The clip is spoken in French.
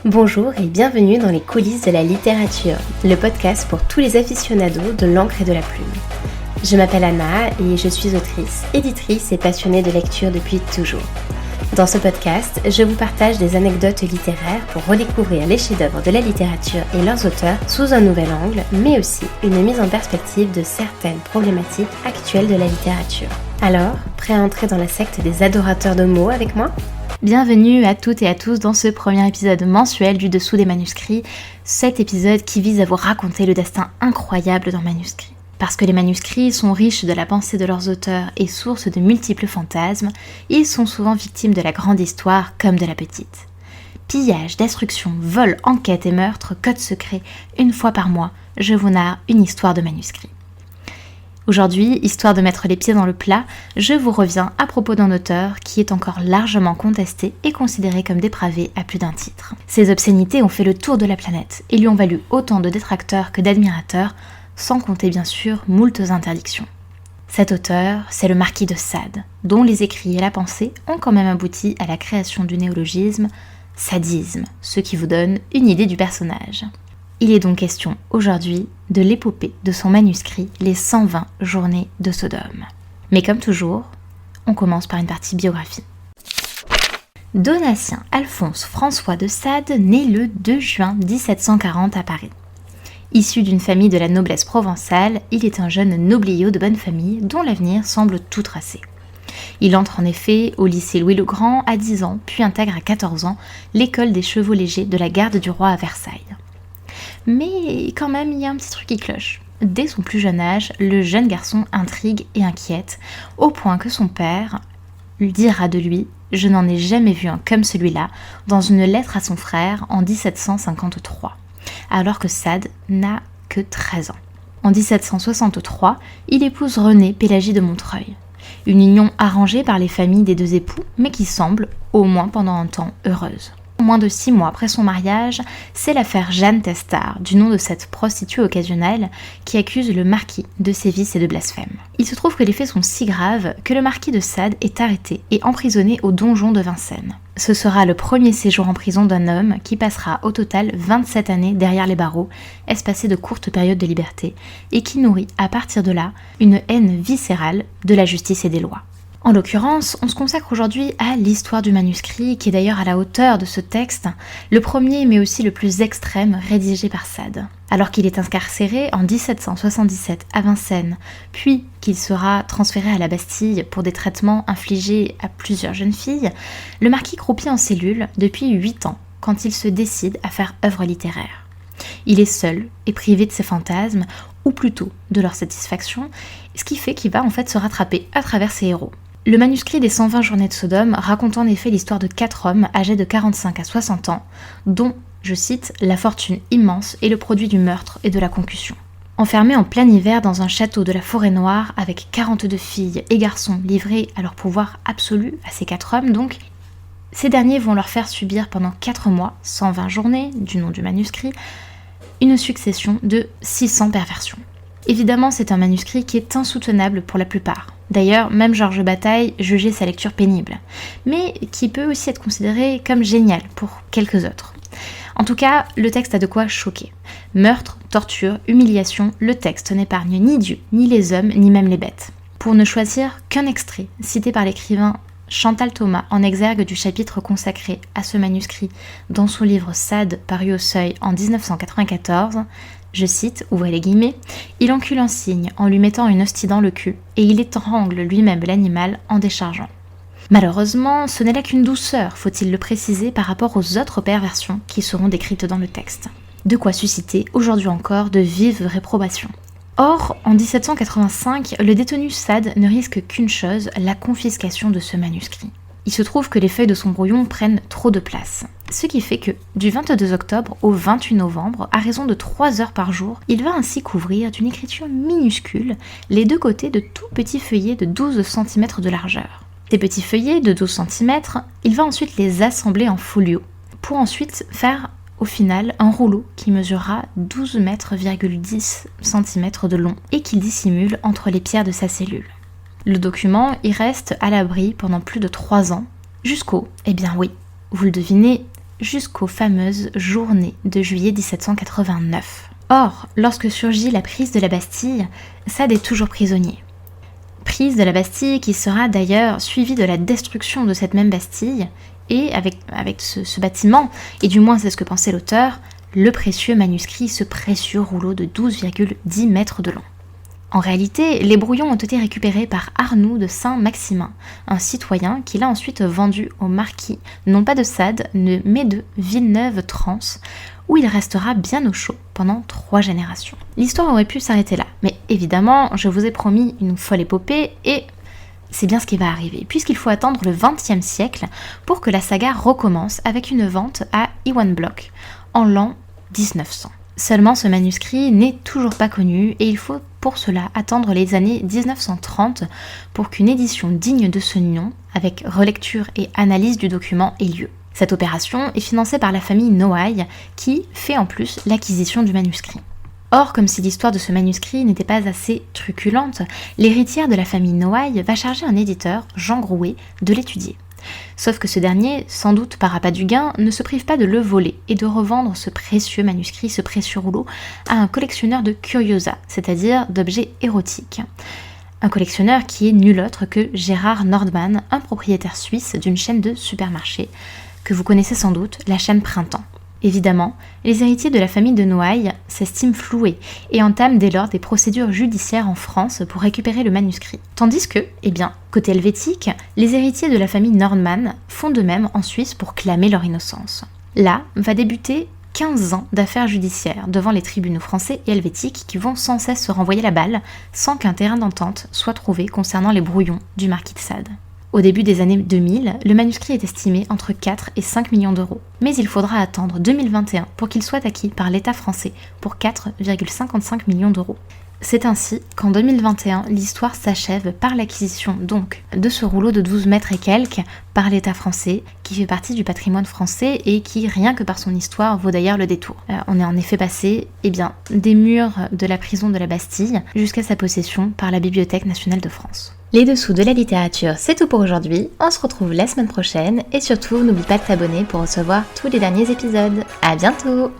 Bonjour et bienvenue dans les coulisses de la littérature, le podcast pour tous les aficionados de l'encre et de la plume. Je m'appelle Anna et je suis autrice, éditrice et passionnée de lecture depuis toujours. Dans ce podcast, je vous partage des anecdotes littéraires pour redécouvrir les chefs-d'œuvre de la littérature et leurs auteurs sous un nouvel angle, mais aussi une mise en perspective de certaines problématiques actuelles de la littérature. Alors, prêt à entrer dans la secte des adorateurs de mots avec moi ? Bienvenue à toutes et à tous dans ce premier épisode mensuel du Dessous des manuscrits, cet épisode qui vise à vous raconter le destin incroyable d'un manuscrit. Parce que les manuscrits sont riches de la pensée de leurs auteurs et source de multiples fantasmes, ils sont souvent victimes de la grande histoire comme de la petite. Pillage, destruction, vol, enquête et meurtre, code secret, une fois par mois, je vous narre une histoire de manuscrit. Aujourd'hui, histoire de mettre les pieds dans le plat, je vous reviens à propos d'un auteur qui est encore largement contesté et considéré comme dépravé à plus d'un titre. Ses obscénités ont fait le tour de la planète et lui ont valu autant de détracteurs que d'admirateurs, sans compter bien sûr moultes interdictions. Cet auteur, c'est le Marquis de Sade, dont les écrits et la pensée ont quand même abouti à la création du néologisme « sadisme », ce qui vous donne une idée du personnage. Il est donc question aujourd'hui de l'épopée de son manuscrit « Les 120 journées de Sodome ». Mais comme toujours, on commence par une partie biographie. Donatien Alphonse François de Sade naît le 2 juin 1740 à Paris. Issu d'une famille de la noblesse provençale, il est un jeune nobliau de bonne famille dont l'avenir semble tout tracé. Il entre en effet au lycée Louis-le-Grand à 10 ans, puis intègre à 14 ans l'école des chevaux légers de la garde du roi à Versailles. Mais quand même, il y a un petit truc qui cloche. Dès son plus jeune âge, le jeune garçon intrigue et inquiète, au point que son père lui dira de lui « Je n'en ai jamais vu un comme celui-là » dans une lettre à son frère en 1753, alors que Sade n'a que 13 ans. En 1763, il épouse Renée Pélagie de Montreuil. Une union arrangée par les familles des deux époux, mais qui semble, au moins pendant un temps, heureuse. Moins de 6 mois après son mariage, c'est l'affaire Jeanne Testard, du nom de cette prostituée occasionnelle, qui accuse le marquis de sévices et de blasphème. Il se trouve que les faits sont si graves que le marquis de Sade est arrêté et emprisonné au donjon de Vincennes. Ce sera le premier séjour en prison d'un homme qui passera au total 27 années derrière les barreaux, espacées de courtes périodes de liberté, et qui nourrit à partir de là une haine viscérale de la justice et des lois. En l'occurrence, on se consacre aujourd'hui à l'histoire du manuscrit, qui est d'ailleurs à la hauteur de ce texte, le premier mais aussi le plus extrême rédigé par Sade. Alors qu'il est incarcéré en 1777 à Vincennes, puis qu'il sera transféré à la Bastille pour des traitements infligés à plusieurs jeunes filles, le marquis croupit en cellule depuis 8 ans quand il se décide à faire œuvre littéraire. Il est seul et privé de ses fantasmes, ou plutôt de leur satisfaction, ce qui fait qu'il va en fait se rattraper à travers ses héros. Le manuscrit des 120 journées de Sodome raconte en effet l'histoire de 4 hommes âgés de 45 à 60 ans, dont, je cite, « la fortune immense est le produit du meurtre et de la concussion ». Enfermés en plein hiver dans un château de la Forêt-Noire avec 42 filles et garçons livrés à leur pouvoir absolu, à ces 4 hommes donc, ces derniers vont leur faire subir pendant 4 mois, 120 journées, du nom du manuscrit, une succession de 600 perversions. Évidemment, c'est un manuscrit qui est insoutenable pour la plupart. D'ailleurs, même Georges Bataille jugeait sa lecture pénible, mais qui peut aussi être considéré comme génial pour quelques autres. En tout cas, le texte a de quoi choquer. Meurtre, torture, humiliation, le texte n'épargne ni Dieu, ni les hommes, ni même les bêtes. Pour ne choisir qu'un extrait, cité par l'écrivain Chantal Thomas en exergue du chapitre consacré à ce manuscrit dans son livre Sade paru au Seuil en 1994, je cite, ouvrez les guillemets, « Il encule un cygne en lui mettant une hostie dans le cul et il étrangle lui-même l'animal en déchargeant. » Malheureusement, ce n'est là qu'une douceur, faut-il le préciser, par rapport aux autres perversions qui seront décrites dans le texte. De quoi susciter, aujourd'hui encore, de vives réprobations. Or, en 1785, le détenu Sade ne risque qu'une chose, la confiscation de ce manuscrit. Il se trouve que les feuilles de son brouillon prennent trop de place. Ce qui fait que, du 22 octobre au 28 novembre, à raison de 3 heures par jour, il va ainsi couvrir d'une écriture minuscule les deux côtés de tout petits feuillets de 12 cm de largeur. Ces petits feuillets de 12 cm, il va ensuite les assembler en folio, pour ensuite faire au final un rouleau qui mesurera 12,10 cm de long et qu'il dissimule entre les pierres de sa cellule. Le document y reste à l'abri pendant plus de 3 ans, jusqu'au, eh bien oui, vous le devinez, jusqu'aux fameuses journées de juillet 1789. Or, lorsque surgit la prise de la Bastille, Sade est toujours prisonnier. Prise de la Bastille qui sera d'ailleurs suivie de la destruction de cette même Bastille, et avec ce bâtiment, et du moins c'est ce que pensait l'auteur, le précieux manuscrit, ce précieux rouleau de 12,10 mètres de long. En réalité, les brouillons ont été récupérés par Arnoux de Saint-Maximin, un citoyen qui l'a ensuite vendu au marquis, non pas de Sade, mais de Villeneuve-Trans, où il restera bien au chaud pendant 3 générations. L'histoire aurait pu s'arrêter là, mais évidemment, je vous ai promis une folle épopée, et c'est bien ce qui va arriver, puisqu'il faut attendre le XXe siècle pour que la saga recommence avec une vente à Iwan Block, en l'an 1900. Seulement, ce manuscrit n'est toujours pas connu et il faut pour cela attendre les années 1930 pour qu'une édition digne de ce nom, avec relecture et analyse du document, ait lieu. Cette opération est financée par la famille Noailles qui fait en plus l'acquisition du manuscrit. Or, comme si l'histoire de ce manuscrit n'était pas assez truculente, l'héritière de la famille Noailles va charger un éditeur, Jean Grouet, de l'étudier. Sauf que ce dernier, sans doute par appât du gain, ne se prive pas de le voler et de revendre ce précieux manuscrit, ce précieux rouleau, à un collectionneur de curiosa, c'est-à-dire d'objets érotiques. Un collectionneur qui est nul autre que Gérard Nordman, un propriétaire suisse d'une chaîne de supermarchés, que vous connaissez sans doute, la chaîne Printemps. Évidemment, les héritiers de la famille de Noailles s'estiment floués et entament dès lors des procédures judiciaires en France pour récupérer le manuscrit. Tandis que, côté helvétique, les héritiers de la famille Nordman font de même en Suisse pour clamer leur innocence. Là va débuter 15 ans d'affaires judiciaires devant les tribunaux français et helvétiques qui vont sans cesse se renvoyer la balle sans qu'un terrain d'entente soit trouvé concernant les brouillons du marquis de Sade. Au début des années 2000, le manuscrit est estimé entre 4 et 5 millions d'euros. Mais il faudra attendre 2021 pour qu'il soit acquis par l'État français pour 4,55 millions d'euros. C'est ainsi qu'en 2021, l'histoire s'achève par l'acquisition donc de ce rouleau de 12 mètres et quelques par l'État français, qui fait partie du patrimoine français et qui, rien que par son histoire, vaut d'ailleurs le détour. On est en effet passé des murs de la prison de la Bastille jusqu'à sa possession par la Bibliothèque nationale de France. Les dessous de la littérature, c'est tout pour aujourd'hui. On se retrouve la semaine prochaine et surtout, n'oublie pas de t'abonner pour recevoir tous les derniers épisodes. À bientôt!